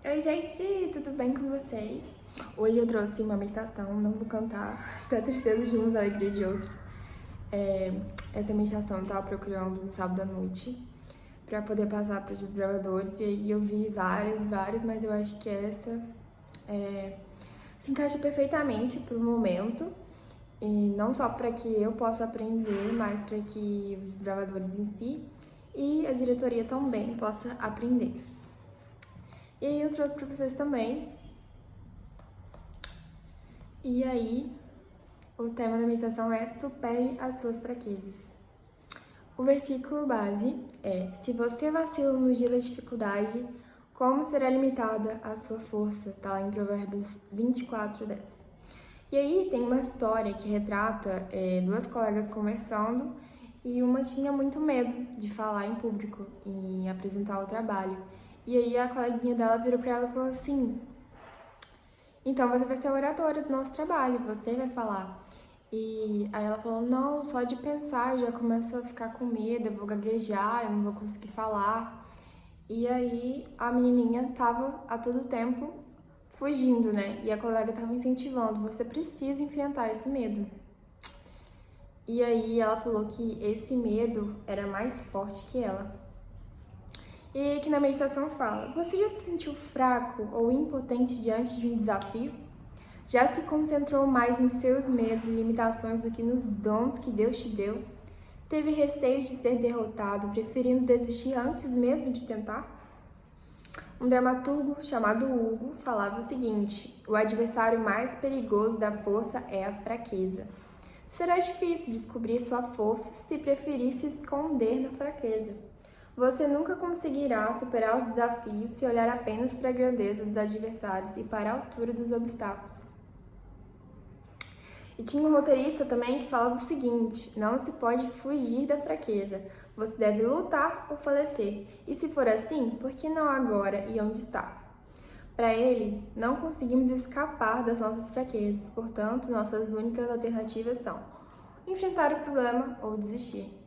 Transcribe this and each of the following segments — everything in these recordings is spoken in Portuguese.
Oi, gente, tudo bem com vocês? Hoje eu trouxe uma meditação, não vou cantar, pra tristeza de uns, alegria de outros. Essa meditação eu tava procurando no sábado à noite pra poder passar para os desbravadores, e aí eu vi várias, mas eu acho que essa se encaixa perfeitamente pro momento, e não só para que eu possa aprender, mas para que os desbravadores em si e a diretoria também possa aprender. E aí eu trouxe para vocês também. E aí, o tema da meditação é supere as suas fraquezas. O versículo base é: se você vacila no dia da dificuldade, como será limitada a sua força? Tá lá em Provérbios 24:10. E aí tem uma história que retrata duas colegas conversando, e uma tinha muito medo de falar em público e apresentar o trabalho. E aí a coleguinha dela virou para ela e falou assim: então você vai ser a oradora do nosso trabalho, você vai falar. E aí ela falou: não, só de pensar eu já começo a ficar com medo, eu vou gaguejar, eu não vou conseguir falar. E aí a menininha tava a todo tempo fugindo, né? E a colega tava incentivando: você precisa enfrentar esse medo. E aí ela falou que esse medo era mais forte que ela. E aí que na meditação fala: você já se sentiu fraco ou impotente diante de um desafio? Já se concentrou mais nos seus medos e limitações do que nos dons que Deus te deu? Teve receio de ser derrotado, preferindo desistir antes mesmo de tentar? Um dramaturgo chamado Hugo falava o seguinte: o adversário mais perigoso da força é a fraqueza. Será difícil descobrir sua força se preferir se esconder na fraqueza. Você nunca conseguirá superar os desafios se olhar apenas para a grandeza dos adversários e para a altura dos obstáculos. E tinha um roteirista também que falava o seguinte: não se pode fugir da fraqueza. Você deve lutar ou falecer. E se for assim, por que não agora e onde está? Para ele, não conseguimos escapar das nossas fraquezas, portanto, nossas únicas alternativas são enfrentar o problema ou desistir.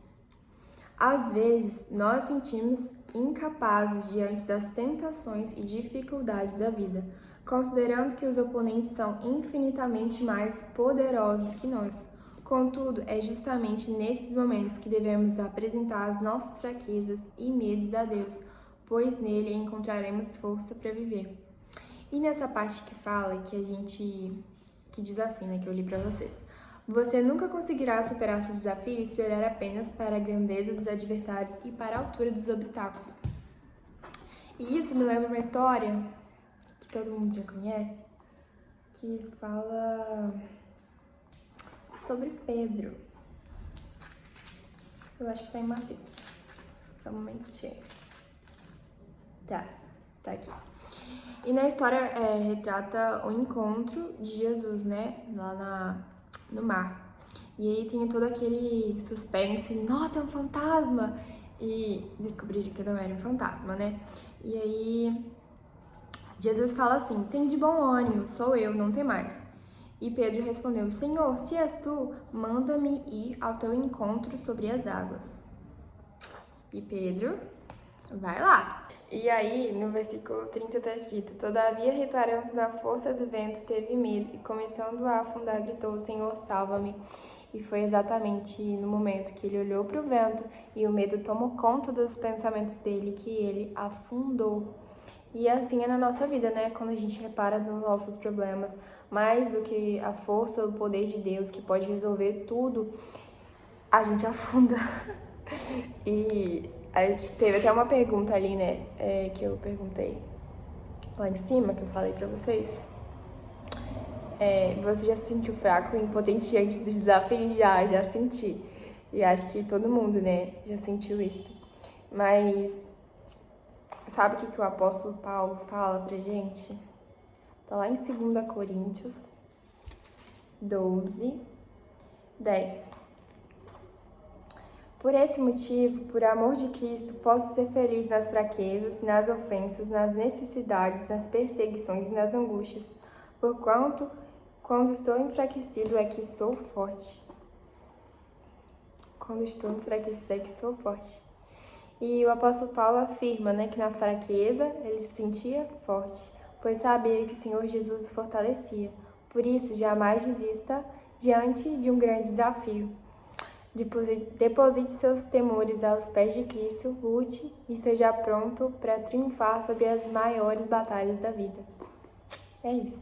Às vezes, nós sentimos incapazes diante das tentações e dificuldades da vida, considerando que os oponentes são infinitamente mais poderosos que nós. Contudo, é justamente nesses momentos que devemos apresentar as nossas fraquezas e medos a Deus, pois nele encontraremos força para viver. E nessa parte que fala, que diz assim, né, que eu li para vocês: você nunca conseguirá superar seus desafios se olhar apenas para a grandeza dos adversários e para a altura dos obstáculos. E isso me lembra uma história que todo mundo já conhece, que fala sobre Pedro. Eu acho que tá em Mateus. Só um momento, chega. Tá aqui. E na história retrata o encontro de Jesus, né, lá no mar. E aí tem todo aquele suspense: nossa, é um fantasma! E descobriram que não era um fantasma, né? E aí Jesus fala assim: tem de bom ânimo, sou eu, não tem mais. E Pedro respondeu: Senhor, se és tu, manda-me ir ao teu encontro sobre as águas. E Pedro vai lá. E aí, no versículo 30 está escrito: todavia, reparando na força do vento, teve medo e, começando a afundar, gritou: Senhor, salva-me. E foi exatamente no momento que ele olhou para o vento e o medo tomou conta dos pensamentos dele que ele afundou. E assim é na nossa vida, né? Quando a gente repara nos nossos problemas, mais do que a força, o poder de Deus que pode resolver tudo, a gente afunda. E teve até uma pergunta ali, né, que eu perguntei lá em cima, que eu falei pra vocês. Você já se sentiu fraco e impotente diante dos desafios? Já senti. E acho que todo mundo, né, já sentiu isso. Mas sabe o que o apóstolo Paulo fala pra gente? Tá lá em 2 Coríntios 12:10. Por esse motivo, por amor de Cristo, posso ser feliz nas fraquezas, nas ofensas, nas necessidades, nas perseguições e nas angústias, porquanto, quando estou enfraquecido, é que sou forte. Quando estou enfraquecido, é que sou forte. E o apóstolo Paulo afirma, né, que na fraqueza ele se sentia forte, pois sabia que o Senhor Jesus o fortalecia. Por isso, jamais desista diante de um grande desafio. Deposite seus temores aos pés de Cristo, lute e seja pronto para triunfar sobre as maiores batalhas da vida. É isso.